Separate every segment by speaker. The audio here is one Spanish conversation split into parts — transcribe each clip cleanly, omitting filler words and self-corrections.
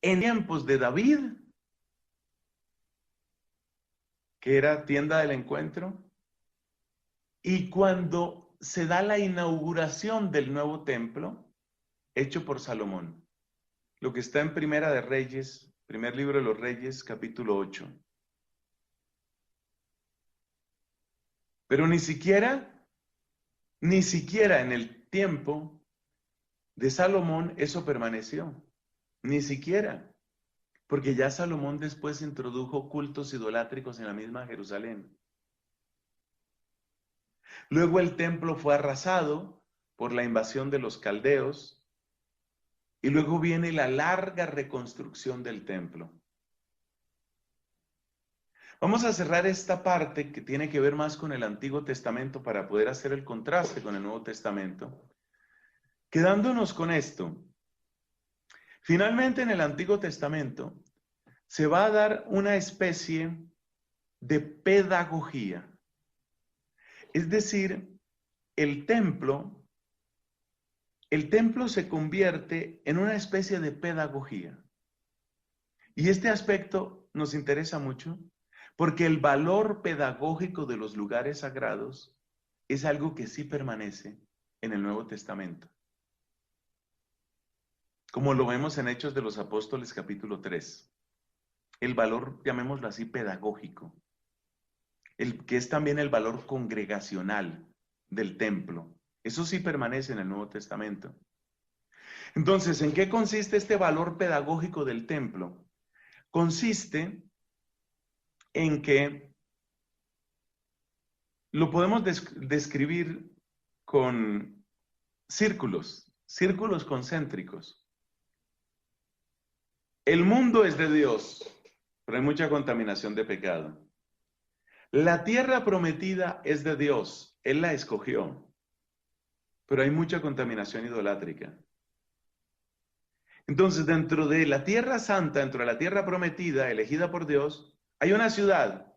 Speaker 1: en tiempos de David, que era tienda del encuentro, y cuando se da la inauguración del nuevo templo, hecho por Salomón. Lo que está en Primera de Reyes, primer libro de los Reyes, capítulo 8. Pero ni siquiera en el tiempo de Salomón eso permaneció. Ni siquiera. Porque ya Salomón después introdujo cultos idolátricos en la misma Jerusalén. Luego el templo fue arrasado por la invasión de los caldeos y luego viene la larga reconstrucción del templo. Vamos a cerrar esta parte que tiene que ver más con el Antiguo Testamento para poder hacer el contraste con el Nuevo Testamento. Quedándonos con esto, finalmente en el Antiguo Testamento se va a dar una especie de pedagogía. Es decir, el templo se convierte en una especie de pedagogía. Y este aspecto nos interesa mucho porque el valor pedagógico de los lugares sagrados es algo que sí permanece en el Nuevo Testamento. Como lo vemos en Hechos de los Apóstoles capítulo 3. El valor, llamémoslo así, pedagógico. Que es también el valor congregacional del templo. Eso sí permanece en el Nuevo Testamento. Entonces, ¿en qué consiste este valor pedagógico del templo? Consiste en que lo podemos describir con círculos concéntricos. El mundo es de Dios, pero hay mucha contaminación de pecado. La tierra prometida es de Dios, Él la escogió, pero hay mucha contaminación idolátrica. Entonces, dentro de la tierra santa, dentro de la tierra prometida, elegida por Dios, hay una ciudad,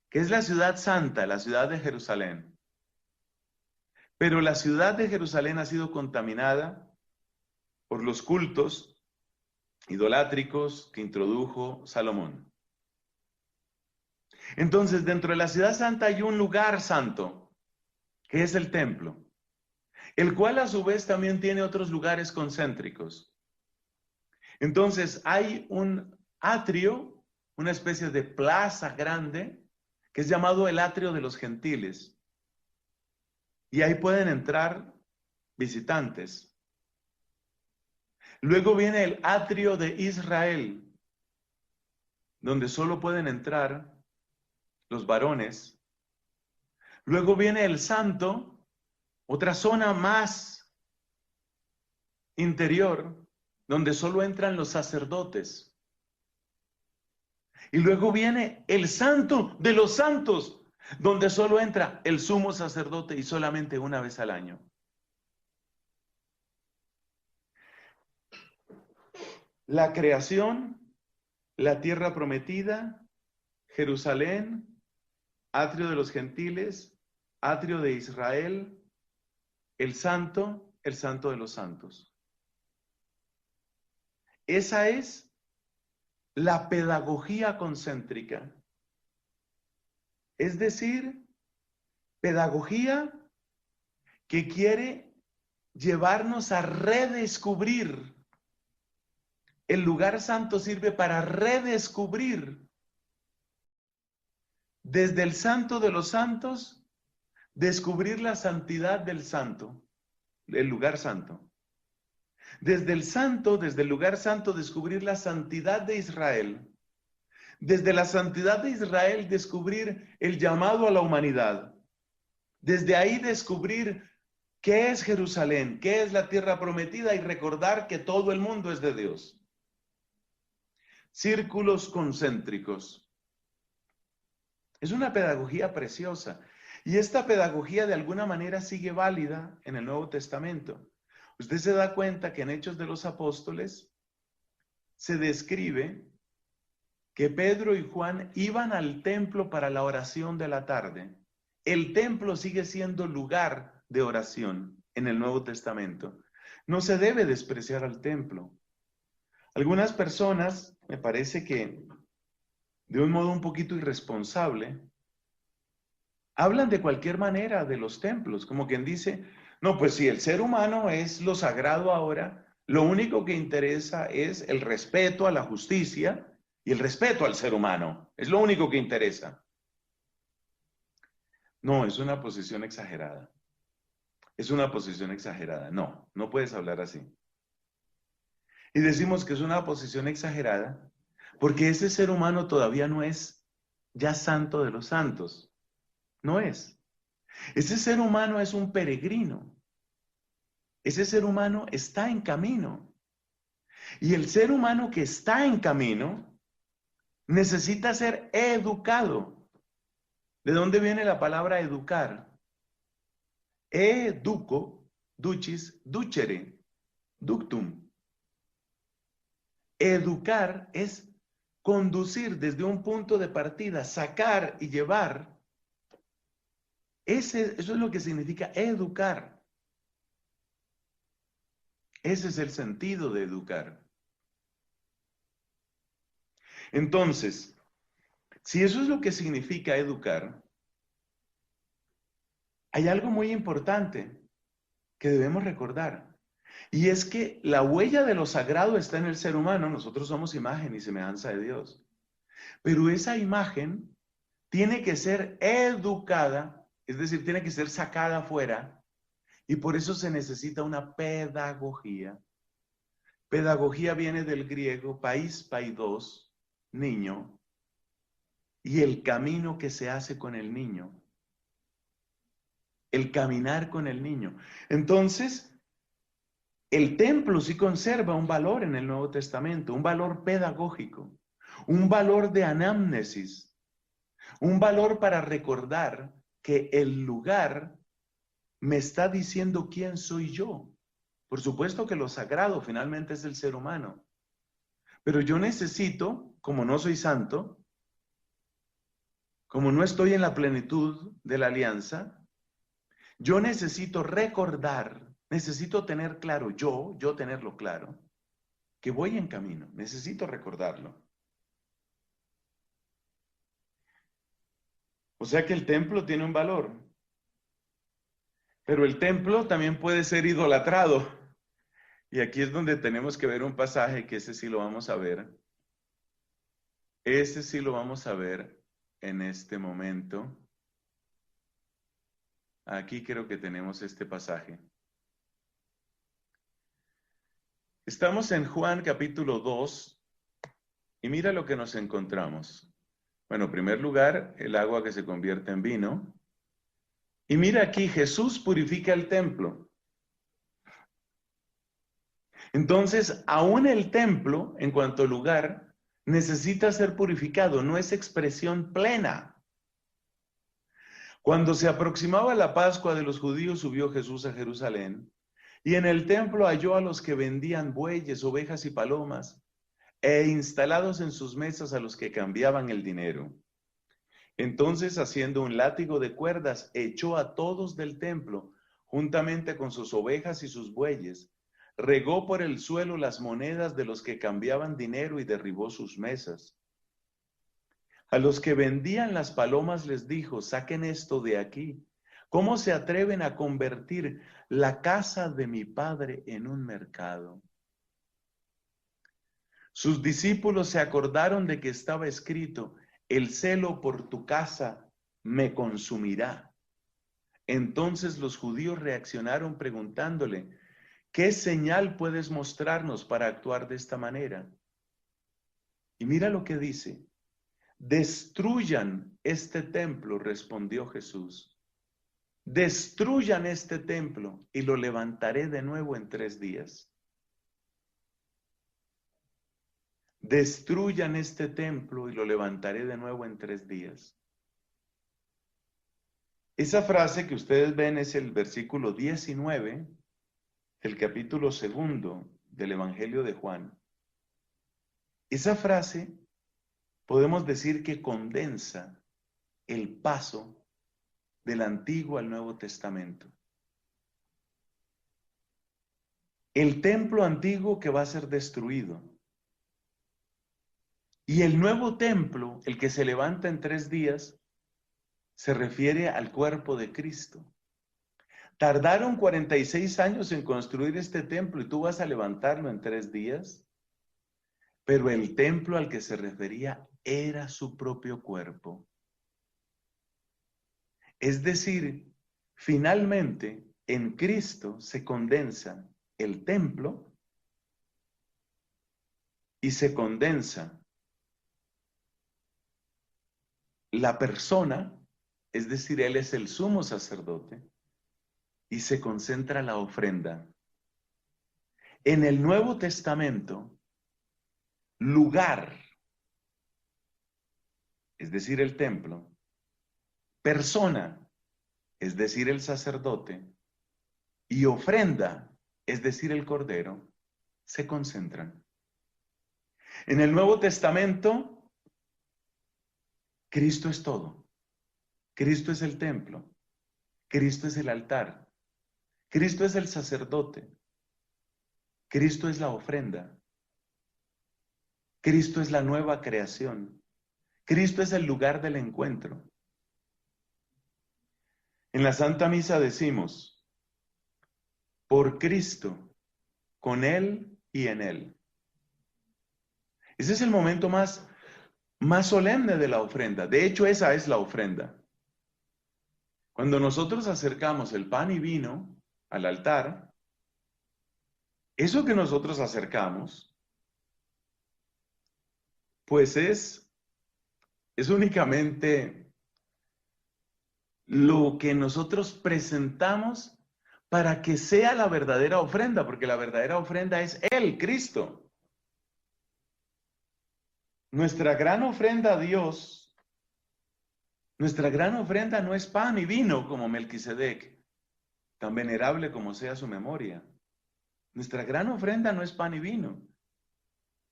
Speaker 1: que es la ciudad santa, la ciudad de Jerusalén. Pero la ciudad de Jerusalén ha sido contaminada por los cultos idolátricos que introdujo Salomón. Entonces, dentro de la ciudad santa hay un lugar santo, que es el templo, el cual a su vez también tiene otros lugares concéntricos. Entonces, hay un atrio, una especie de plaza grande, que es llamado el atrio de los gentiles. Y ahí pueden entrar visitantes. Luego viene el atrio de Israel, donde solo pueden entrar los varones. Luego viene el santo, otra zona más interior, donde solo entran los sacerdotes. Y luego viene el santo de los santos, donde solo entra el sumo sacerdote y solamente una vez al año. La creación, la tierra prometida, Jerusalén, atrio de los gentiles, atrio de Israel, el santo de los santos. Esa es la pedagogía concéntrica. Es decir, pedagogía que quiere llevarnos a redescubrir. El lugar santo sirve para redescubrir desde el santo de los santos, descubrir la santidad del santo, el lugar santo. Desde el lugar santo, descubrir la santidad de Israel. Desde la santidad de Israel, descubrir el llamado a la humanidad. Desde ahí descubrir qué es Jerusalén, qué es la tierra prometida y recordar que todo el mundo es de Dios. Círculos concéntricos. Es una pedagogía preciosa. Y esta pedagogía de alguna manera sigue válida en el Nuevo Testamento. Usted se da cuenta que en Hechos de los Apóstoles se describe que Pedro y Juan iban al templo para la oración de la tarde. El templo sigue siendo lugar de oración en el Nuevo Testamento. No se debe despreciar al templo. Algunas personas, me parece que de un modo un poquito irresponsable, hablan de cualquier manera de los templos, como quien dice, no, pues si el ser humano es lo sagrado ahora, lo único que interesa es el respeto a la justicia y el respeto al ser humano. Es lo único que interesa. No, es una posición exagerada. Es una posición exagerada. No, no puedes hablar así. Y decimos que es una posición exagerada porque ese ser humano todavía no es ya santo de los santos. No es. Ese ser humano es un peregrino. Ese ser humano está en camino. Y el ser humano que está en camino necesita ser educado. ¿De dónde viene la palabra educar? Educo, ducis, ducere, ductum. Educar es conducir desde un punto de partida, sacar y llevar. Eso es lo que significa educar. Ese es el sentido de educar. Entonces, si eso es lo que significa educar, hay algo muy importante que debemos recordar. Y es que la huella de lo sagrado está en el ser humano. Nosotros somos imagen y semejanza de Dios. Pero esa imagen tiene que ser educada, es decir, tiene que ser sacada afuera. Y por eso se necesita una pedagogía. Pedagogía viene del griego país, paidos, niño, y el camino que se hace con el niño. El caminar con el niño. Entonces, el templo sí conserva un valor en el Nuevo Testamento, un valor pedagógico, un valor de anamnesis, un valor para recordar que el lugar me está diciendo quién soy yo. Por supuesto que lo sagrado finalmente es el ser humano, pero yo necesito, como no soy santo, como no estoy en la plenitud de la alianza, yo necesito recordar, necesito tener claro, yo tenerlo claro, que voy en camino, necesito recordarlo. O sea que el templo tiene un valor, pero el templo también puede ser idolatrado. Y aquí es donde tenemos que ver un pasaje que ese sí lo vamos a ver. Ese sí lo vamos a ver en este momento. Aquí creo que tenemos este pasaje. Estamos en Juan capítulo 2 y mira lo que nos encontramos. Bueno, en primer lugar, el agua que se convierte en vino. Y mira aquí, Jesús purifica el templo. Entonces, aún el templo, en cuanto a lugar, necesita ser purificado, no es expresión plena. Cuando se aproximaba la Pascua de los judíos, subió Jesús a Jerusalén, y en el templo halló a los que vendían bueyes, ovejas y palomas, e instalados en sus mesas a los que cambiaban el dinero. Entonces, haciendo un látigo de cuerdas, echó a todos del templo, juntamente con sus ovejas y sus bueyes, regó por el suelo las monedas de los que cambiaban dinero y derribó sus mesas. A los que vendían las palomas les dijo, saquen esto de aquí. ¿Cómo se atreven a convertir la casa de mi padre en un mercado? Sus discípulos se acordaron de que estaba escrito, el celo por tu casa me consumirá. Entonces los judíos reaccionaron preguntándole, ¿qué señal puedes mostrarnos para actuar de esta manera? Y mira lo que dice, destruyan este templo, respondió Jesús. Destruyan este templo y lo levantaré de nuevo en 3 días. Destruyan este templo y lo levantaré de nuevo en 3 días. Esa frase que ustedes ven es el versículo 19 del capítulo 2 del Evangelio de Juan. Esa frase podemos decir que condensa el paso del Antiguo al Nuevo Testamento. El templo antiguo que va a ser destruido Y el nuevo templo, el que se levanta en 3 días, se refiere al cuerpo de Cristo. Tardaron 46 años en construir este templo y tú vas a levantarlo en 3 días. Pero el templo al que se refería era su propio cuerpo. Es decir, finalmente en Cristo se condensa el templo y se condensa la persona, es decir, Él es el sumo sacerdote, y se concentra la ofrenda. En el Nuevo Testamento, lugar, es decir, el templo, persona, es decir, el sacerdote, y ofrenda, es decir, el cordero, se concentran. En el Nuevo Testamento, Cristo es todo. Cristo es el templo. Cristo es el altar. Cristo es el sacerdote. Cristo es la ofrenda. Cristo es la nueva creación. Cristo es el lugar del encuentro. En la Santa Misa decimos, por Cristo, con Él y en Él. Ese es el momento más solemne de la ofrenda. De hecho, esa es la ofrenda. Cuando nosotros acercamos el pan y vino al altar, eso que nosotros acercamos, pues es únicamente lo que nosotros presentamos para que sea la verdadera ofrenda, porque la verdadera ofrenda es Él, Cristo. Nuestra gran ofrenda a Dios, nuestra gran ofrenda no es pan y vino como Melquisedec, tan venerable como sea su memoria. Nuestra gran ofrenda no es pan y vino.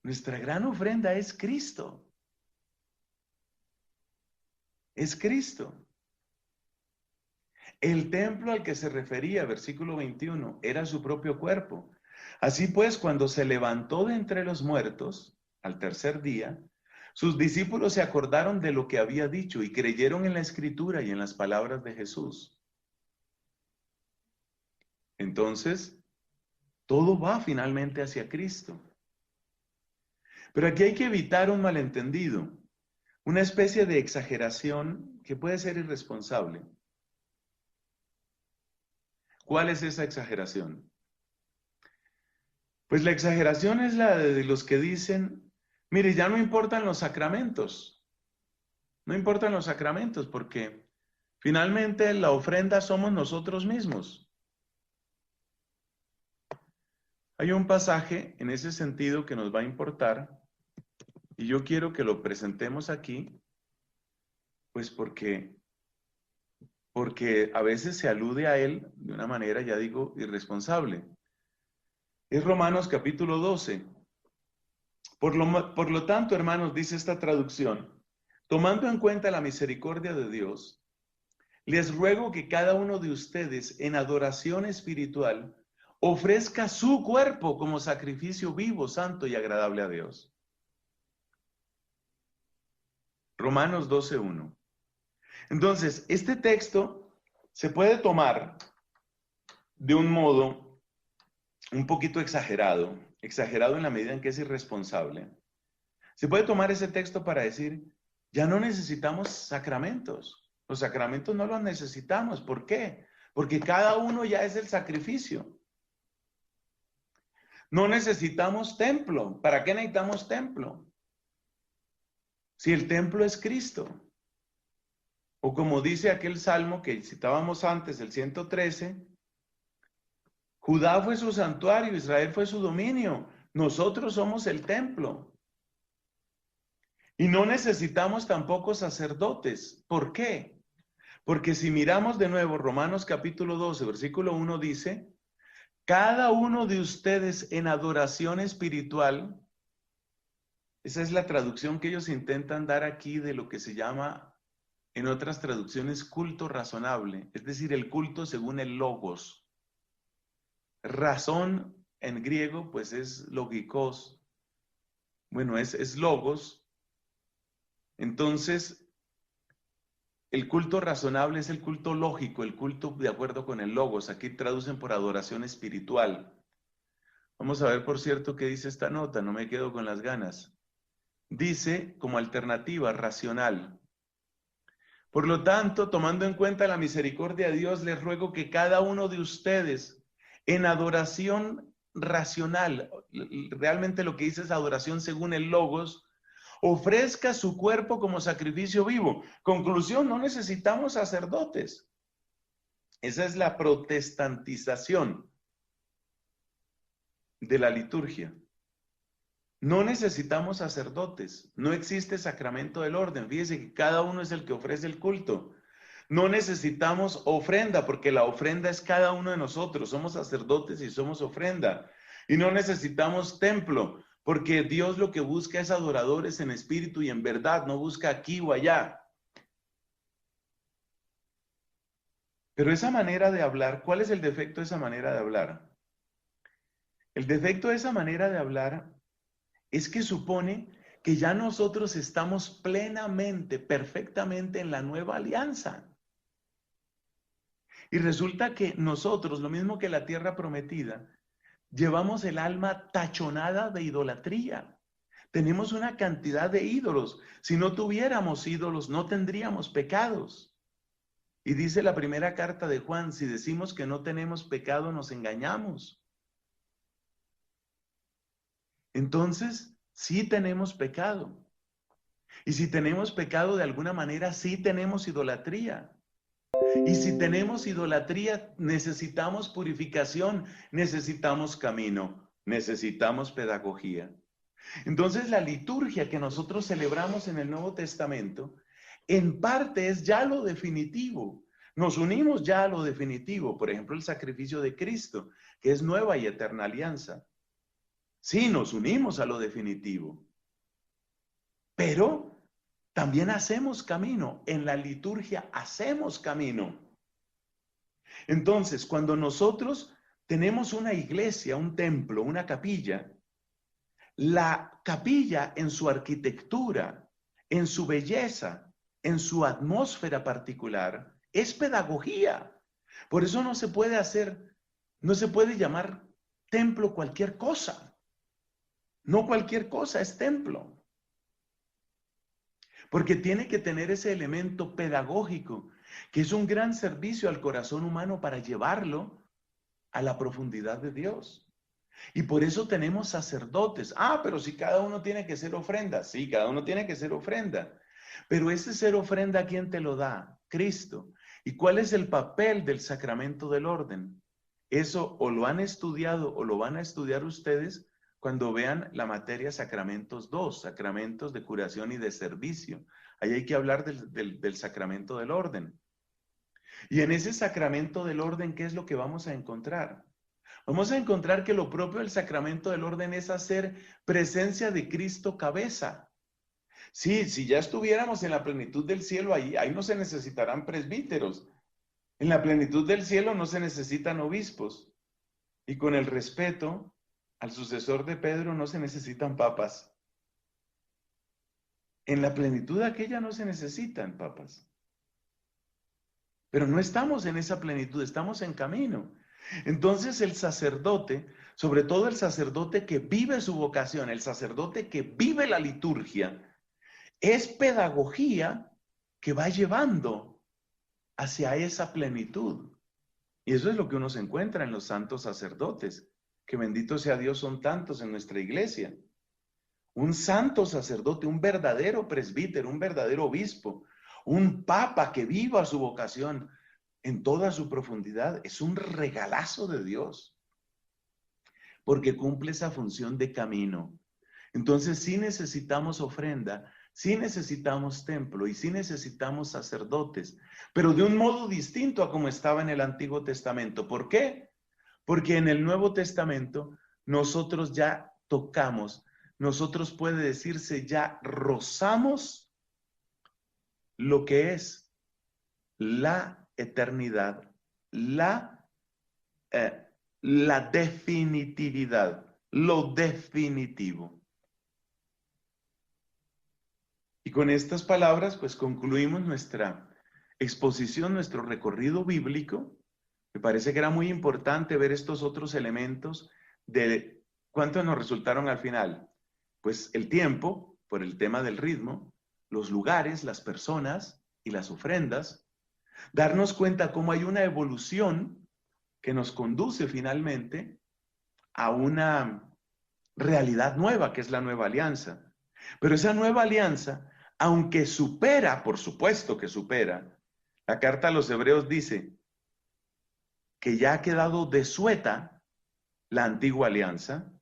Speaker 1: Nuestra gran ofrenda es Cristo. Es Cristo. El templo al que se refería, versículo 21, era su propio cuerpo. Así pues, cuando se levantó de entre los muertos, al tercer día, sus discípulos se acordaron de lo que había dicho y creyeron en la Escritura y en las palabras de Jesús. Entonces, todo va finalmente hacia Cristo. Pero aquí hay que evitar un malentendido, una especie de exageración que puede ser irresponsable. ¿Cuál es esa exageración? Pues la exageración es la de los que dicen, mire, ya no importan los sacramentos. No importan los sacramentos porque finalmente la ofrenda somos nosotros mismos. Hay un pasaje en ese sentido que nos va a importar y yo quiero que lo presentemos aquí, pues porque a veces se alude a él de una manera, ya digo, irresponsable. Es Romanos capítulo 12. Por lo tanto, hermanos, dice esta traducción, tomando en cuenta la misericordia de Dios, les ruego que cada uno de ustedes en adoración espiritual ofrezca su cuerpo como sacrificio vivo, santo y agradable a Dios. Romanos 12:1. Entonces, este texto se puede tomar de un modo un poquito exagerado en la medida en que es irresponsable. Se puede tomar ese texto para decir, ya no necesitamos sacramentos. Los sacramentos no los necesitamos. ¿Por qué? Porque cada uno ya es el sacrificio. No necesitamos templo. ¿Para qué necesitamos templo? Si el templo es Cristo. O como dice aquel salmo que citábamos antes, el 113, Judá fue su santuario, Israel fue su dominio. Nosotros somos el templo. Y no necesitamos tampoco sacerdotes. ¿Por qué? Porque si miramos de nuevo Romanos capítulo 12, versículo 1 dice, cada uno de ustedes en adoración espiritual, esa es la traducción que ellos intentan dar aquí de lo que se llama en otras traducciones culto razonable, es decir, el culto según el logos. Razón en griego pues es logikos, bueno, es logos, Entonces, el culto razonable es el culto lógico, el culto de acuerdo con el logos. Aquí traducen por adoración espiritual. Vamos a ver, por cierto, qué dice esta nota, no me quedo con las ganas. Dice, como alternativa, racional. Por lo tanto, tomando en cuenta la misericordia de Dios, les ruego que cada uno de ustedes, en adoración racional, realmente lo que dice es adoración según el logos, ofrezca su cuerpo como sacrificio vivo. Conclusión, no necesitamos sacerdotes. Esa es la protestantización de la liturgia. No necesitamos sacerdotes, no existe sacramento del orden. Fíjese que cada uno es el que ofrece el culto. No necesitamos ofrenda, porque la ofrenda es cada uno de nosotros. Somos sacerdotes y somos ofrenda. Y no necesitamos templo, porque Dios lo que busca es adoradores en espíritu y en verdad, no busca aquí o allá. Pero esa manera de hablar, ¿cuál es el defecto de esa manera de hablar? El defecto de esa manera de hablar es que supone que ya nosotros estamos plenamente, perfectamente en la nueva alianza. Y resulta que nosotros, lo mismo que la tierra prometida, llevamos el alma tachonada de idolatría. Tenemos una cantidad de ídolos. Si no tuviéramos ídolos, no tendríamos pecados. Y dice la primera carta de Juan, si decimos que no tenemos pecado, nos engañamos. Entonces, sí tenemos pecado. Y si tenemos pecado de alguna manera, sí tenemos idolatría. Y si tenemos idolatría, necesitamos purificación, necesitamos camino, necesitamos pedagogía. Entonces, la liturgia que nosotros celebramos en el Nuevo Testamento, en parte es ya lo definitivo. Nos unimos ya a lo definitivo. Por ejemplo, el sacrificio de Cristo, que es nueva y eterna alianza. Sí, nos unimos a lo definitivo. Pero también hacemos camino. En la liturgia hacemos camino. Entonces, cuando nosotros tenemos una iglesia, un templo, una capilla, la capilla en su arquitectura, en su belleza, en su atmósfera particular, es pedagogía. Por eso no se puede hacer, no se puede llamar templo cualquier cosa. No cualquier cosa es templo. Porque tiene que tener ese elemento pedagógico, que es un gran servicio al corazón humano para llevarlo a la profundidad de Dios. Y por eso tenemos sacerdotes. Ah, pero si cada uno tiene que ser ofrenda. Sí, cada uno tiene que ser ofrenda. Pero ese ser ofrenda, ¿a quién te lo da? Cristo. ¿Y cuál es el papel del sacramento del orden? Eso o lo han estudiado o lo van a estudiar ustedes cuando vean la materia Sacramentos 2, sacramentos de curación y de servicio. Ahí hay que hablar del sacramento del orden. Y en ese sacramento del orden, ¿qué es lo que vamos a encontrar? Vamos a encontrar que lo propio del sacramento del orden es hacer presencia de Cristo cabeza. Sí, si ya estuviéramos en la plenitud del cielo, ahí no se necesitarán presbíteros. En la plenitud del cielo no se necesitan obispos. Y con el respeto al sucesor de Pedro no se necesitan papas. En la plenitud aquella no se necesitan papas. Pero no estamos en esa plenitud, estamos en camino. Entonces el sacerdote, sobre todo el sacerdote que vive su vocación, el sacerdote que vive la liturgia, es pedagogía que va llevando hacia esa plenitud. Y eso es lo que uno se encuentra en los santos sacerdotes, que bendito sea Dios, son tantos en nuestra iglesia. Un santo sacerdote, un verdadero presbítero, un verdadero obispo, un papa que viva su vocación en toda su profundidad, es un regalazo de Dios, porque cumple esa función de camino. Entonces sí necesitamos ofrenda, sí necesitamos templo y sí necesitamos sacerdotes, pero de un modo distinto a como estaba en el Antiguo Testamento. ¿Por qué? Porque en el Nuevo Testamento nosotros ya tocamos, nosotros puede decirse ya rozamos lo que es la eternidad, la, eh, la definitividad, lo definitivo. ¿Y con estas palabras, pues concluimos nuestra exposición, nuestro recorrido bíblico. Me parece que era muy importante ver estos otros elementos de cuántos nos resultaron al final. Pues el tiempo, por el tema del ritmo, los lugares, las personas y las ofrendas. Darnos cuenta cómo hay una evolución que nos conduce finalmente a una realidad nueva, que es la nueva alianza. Pero esa nueva alianza, aunque supera, por supuesto que supera, la carta a los Hebreos dice que ya ha quedado desueta la antigua alianza,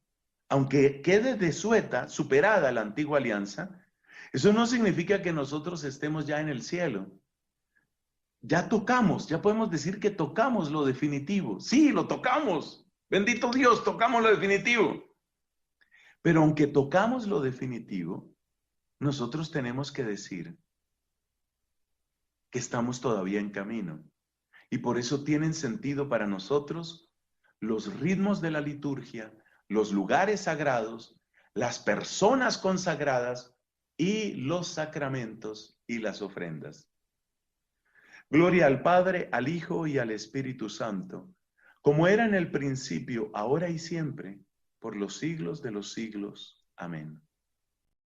Speaker 1: aunque quede desueta, superada la antigua alianza, eso no significa que nosotros estemos ya en el cielo. Ya tocamos, ya podemos decir que tocamos lo definitivo. Sí, lo tocamos. Bendito Dios, tocamos lo definitivo. Pero aunque tocamos lo definitivo, nosotros tenemos que decir que estamos todavía en camino. Y por eso tienen sentido para nosotros los ritmos de la liturgia, los lugares sagrados, las personas consagradas y los sacramentos y las ofrendas. Gloria al Padre, al Hijo y al Espíritu Santo, como era en el principio, ahora y siempre, por los siglos de los siglos. Amén.